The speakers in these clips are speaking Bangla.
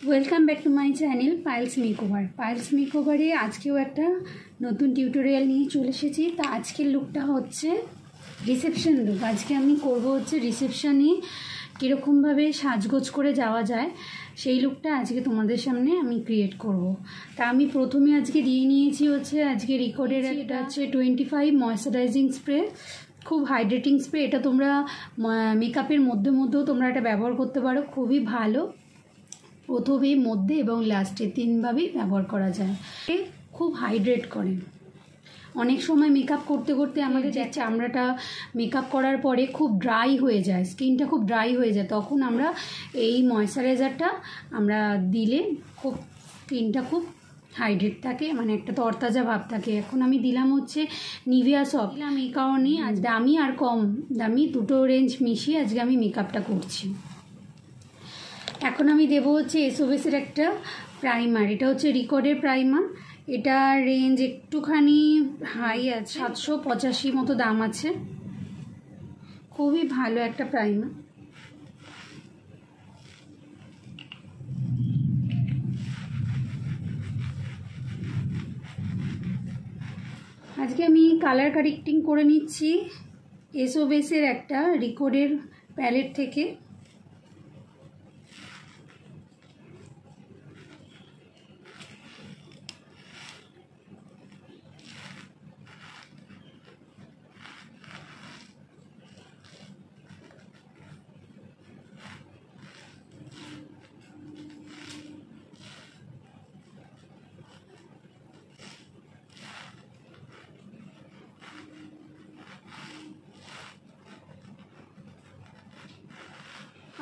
Welcome back to my channel Payel's makeover. Payel's মেকওভারে আজকেও একটা নতুন টিউটোরিয়াল নিয়ে চলে এসেছি। তা আজকের লুকটা হচ্ছে রিসেপশন লুক। আজকে আমি করব হচ্ছে রিসেপশানে কীরকমভাবে সাজগোজ করে যাওয়া যায় সেই লুকটা আজকে তোমাদের সামনে আমি ক্রিয়েট করব। তা আমি প্রথমে আজকে দিয়ে নিয়েছি হচ্ছে আজকে রিকর্ডের এটা হচ্ছে 25 ময়েশ্চারাইজিং স্প্রে, খুব হাইড্রেটিং স্প্রে। এটা তোমরা মেকআপের মধ্যেও তোমরা এটা ব্যবহার করতে পারো, খুবই ভালো। প্রথমে, মধ্যে এবং লাস্টে 3 ভাবেই ব্যবহার করা যায়। খুব হাইড্রেট করে। অনেক সময় মেকআপ করতে করতে আমাদের যে চামড়াটা মেকআপ করার পরে খুব ড্রাই হয়ে যায়, স্কিনটা খুব ড্রাই হয়ে যায়, তখন আমরা এই ময়েশ্চারাইজারটা আমরা দিলে খুব স্কিনটা খুব হাইড্রেট থাকে, মানে একটা তরতাজা ভাব থাকে। এখন আমি দিলাম হচ্ছে নিভিয়া সফট। দিলাম এই কারণে আজ দামি আর কম দামি দুটো রেঞ্জ মিশিয়ে আজকে আমি মেকআপটা করছি। এখন আমি দেবো হচ্ছে এসওবিসের একটা প্রাইমার। এটা হচ্ছে রিকর্ডের প্রাইমার। এটা রেঞ্জ একটুখানি হাই আছে, 785 মতো দাম আছে। খুবই ভালো একটা প্রাইমার। আজকে আমি কালার কারেক্টিং করে নিচ্ছি এসওবিসের একটা রিকর্ডের প্যালেট থেকে।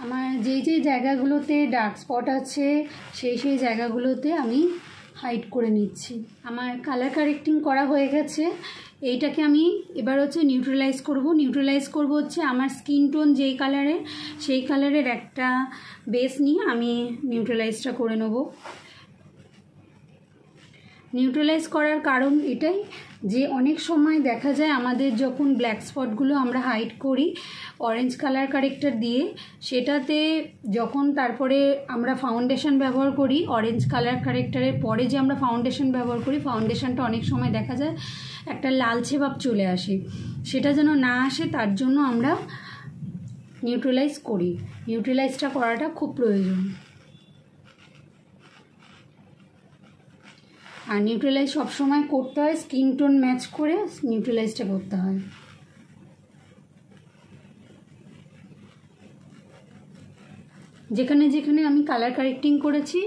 আমার যে জায়গাগুলোতে ডার্ক স্পট আছে সেই জায়গাগুলোতে আমি হাইড করে নিচ্ছি। আমার কালার কারেক্টিং করা হয়ে গেছে। এইটাকে আমি এবার হচ্ছে নিউট্রালাইজ করব হচ্ছে আমার স্কিন টোন যেই কালারের সেই কালারের একটা বেস নিয়ে আমি নিউট্রালাইজটা করে নেব। নিউট্রালাইজ করার কারণ এটাই যে অনেক সময় দেখা যায় আমাদের যখন ব্ল্যাক স্পটগুলো আমরা হাইড করি অরেঞ্জ কালার কারেক্টার দিয়ে, সেটাতে যখন তারপরে আমরা ফাউন্ডেশন ব্যবহার করি, অরেঞ্জ কালার কারেক্টারের পরে যে আমরা ফাউন্ডেশন ব্যবহার করি, ফাউন্ডেশনটা অনেক সময় দেখা যায় একটা লালচে ভাব চলে আসে। সেটা যেন না আসে তার জন্য আমরা নিউট্রালাইজ করি। নিউট্রালাইজটা করাটা খুব প্রয়োজন। আর নিউট্রালাইজ সবসময় করতে হয় স্কিন টোন ম্যাচ করে নিউট্রালাইজটা করতে হয়। যেখানে যেখানে আমি কালার কারেক্টিং করেছি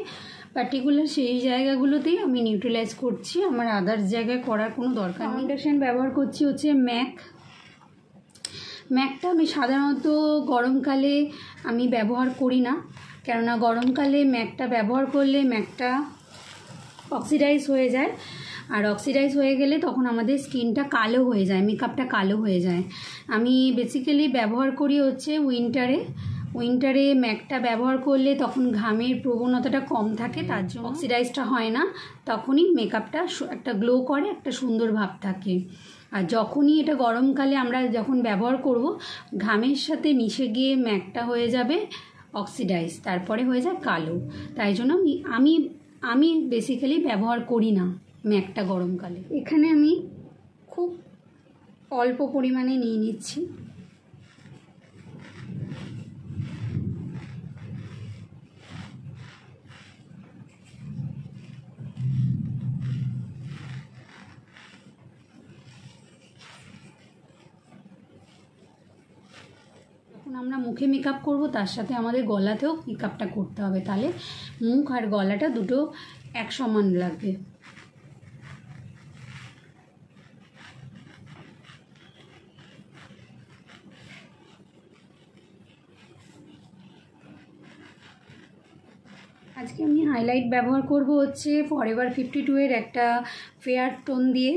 পার্টিকুলার সেই জায়গাগুলোতেই আমি নিউট্রালাইজ করছি, আমার আদার্স জায়গায় করার কোনো দরকার নেই। ফাউন্ডেশন ব্যবহার করছি হচ্ছে ম্যাকটা আমি সাধারণত গরমকালে আমি ব্যবহার করি না, কেননা গরমকালে ম্যাকটা ব্যবহার করলে ম্যাকটা অক্সিডাইজ হয়ে যায়, আর অক্সিডাইজ হয়ে গেলে তখন আমাদের স্কিনটা কালো হয়ে যায়, মেকআপটা কালো হয়ে যায়। আমি বেসিক্যালি ব্যবহার করি হচ্ছে উইন্টারে ম্যাকটা ব্যবহার করলে তখন ঘামের প্রবণতাটা কম থাকে, তার জন্য অক্সিডাইজটা হয় না, তখনই মেকআপটা একটা গ্লো করে, একটা সুন্দর ভাব থাকে। আর যখনই এটা গরমকালে আমরা যখন ব্যবহার করব ঘামের সাথে মিশে গিয়ে ম্যাকটা হয়ে যাবে অক্সিডাইজ, তারপরে হয়ে যায় কালো। তাই জন্য আমি বেসিক্যালি ব্যবহার করি না ম্যাকটা গরমকালে। এখানে আমি খুব অল্প পরিমাণে নিয়ে নিচ্ছি। যখন আমরা মুখে মেকআপ করব তার সাথে আমাদের গলাতেও মেকআপটা করতে হবে, তাহলে মুখ আর গলাটা দুটো এক সমান লাগবে। আজকে আমি হাইলাইট ব্যবহার করব হচ্ছে ফরএভার 52 এর একটা ফেয়ার টোন দিয়ে।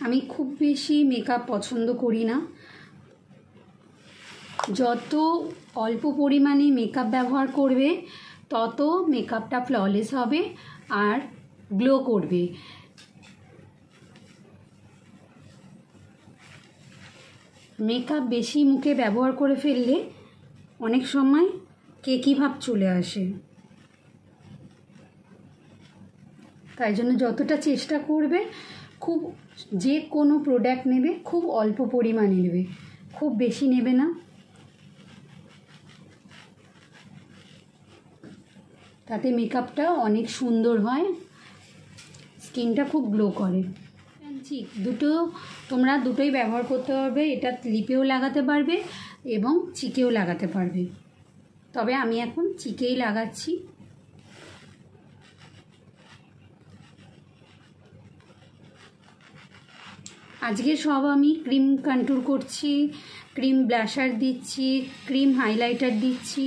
আমি খুব বেশি মেকআপ পছন্দ করি না, যত অল্প পরিমাণে মেকআপ ব্যবহার করবে তত মেকআপটা ফ্ললেস হবে আর গ্লো করবে। মেকআপ বেশি মুখে ব্যবহার করে ফেললে অনেক সময় কেকি ভাব চলে আসে, তাই জন্য যতটা চেষ্টা করবে খুব, যে কোনো প্রোডাক্ট নেবে খুব অল্প পরিমাণে নেবে, খুব বেশি নেবে না, তাতে মেকআপটা অনেক সুন্দর হয়, স্কিনটা খুব গ্লো করে। চিক দুটো তোমরা দুটোই ব্যবহার করতে পারবে, এটা লিপেও লাগাতে পারবে এবং চিকেও লাগাতে পারবে, তবে আমি এখন চিকেই লাগাচ্ছি। আজকে সব আমি ক্রিম কন্ট্যুর করছি, ক্রিম ব্লাশার দিচ্ছি, ক্রিম হাইলাইটার দিচ্ছি।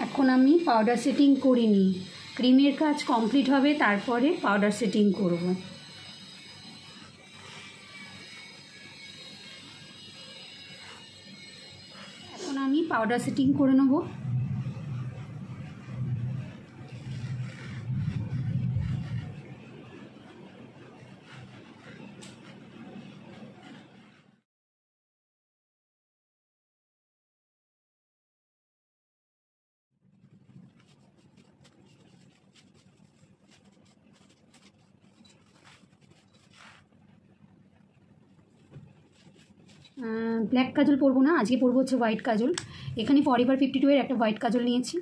এখন আমি পাউডার সেটিং করিনি, ক্রিমের কাজ কমপ্লিট হবে তারপরে পাউডার সেটিং করব। এখন আমি পাউডার সেটিং করে নেব। ব্ল্যাক কাজল পরবো না, আজকে পরবো হচ্ছে হোয়াইট কাজল। এখানে ফরএভার 52 এর একটা হোয়াইট কাজল নিয়েছি।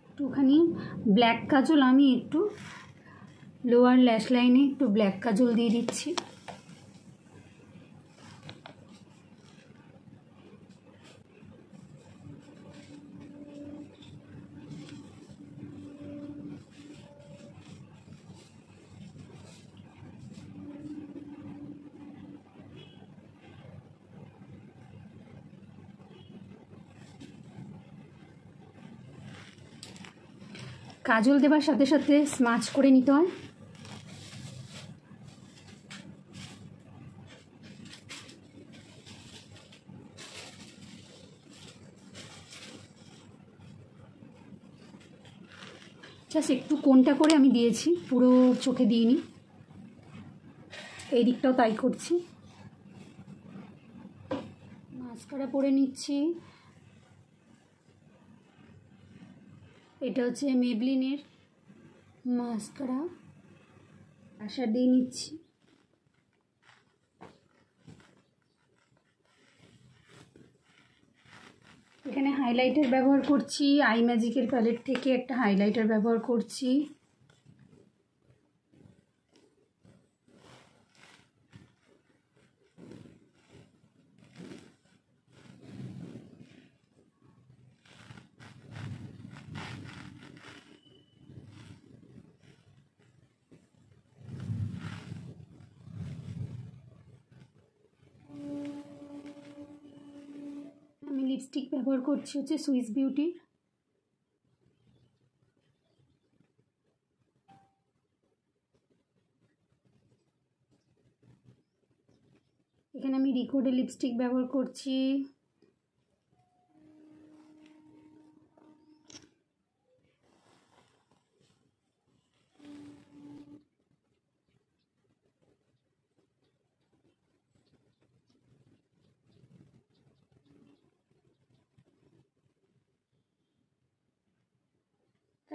একটুখানি ব্ল্যাক কাজল আমি একটু লোয়ার ল্যাশ লাইনে একটু ব্ল্যাক কাজল দিয়ে দিচ্ছি। কাজল দেবার সাথে সাথে স্মাচ করে নিতে হয়। জাস্ট একটু কোনটা করে আমি দিয়েছি, পুরো চোখে দিইনি, এই দিকটাও তাই করছি। মাস্কারা পরে নিচ্ছি, এটা হচ্ছে মেবলিনের মাস্কারা, আশা দিয়ে নিচ্ছি। এখানে হাইলাইটার ব্যবহার করছি, আই ম্যাজিকের প্যালেট থেকে একটা হাইলাইটার ব্যবহার করছি। আমি লিপস্টিক ব্যবহার করছি হচ্ছে সুইস বিউটির। এখানে আমি রিকোডের লিপস্টিক ব্যবহার করছি।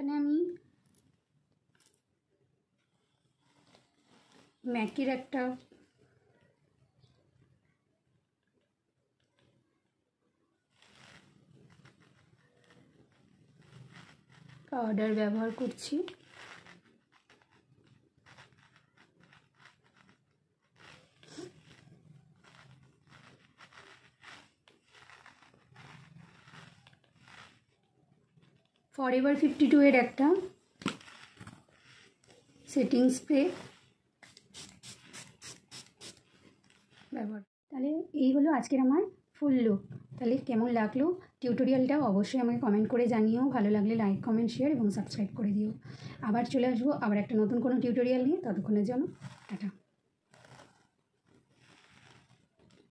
এখানে আমি ম্যাকের একটা পাউডার ব্যবহার করছি। ফরএভার 52 এর একটা সেটিং স্প্রে ব্যবহার। তাহলে এই হলো আজকের আমার ফুল লুক। তাহলে কেমন লাগলো টিউটোরিয়ালটা অবশ্যই আমাকে কমেন্ট করে জানিও। ভালো লাগলে লাইক, কমেন্ট, শেয়ার এবং সাবস্ক্রাইব করে দিও। আবার চলে আসবো আবার একটা নতুন কোনো টিউটোরিয়াল নিয়ে। ততক্ষণের জন্য টাটা।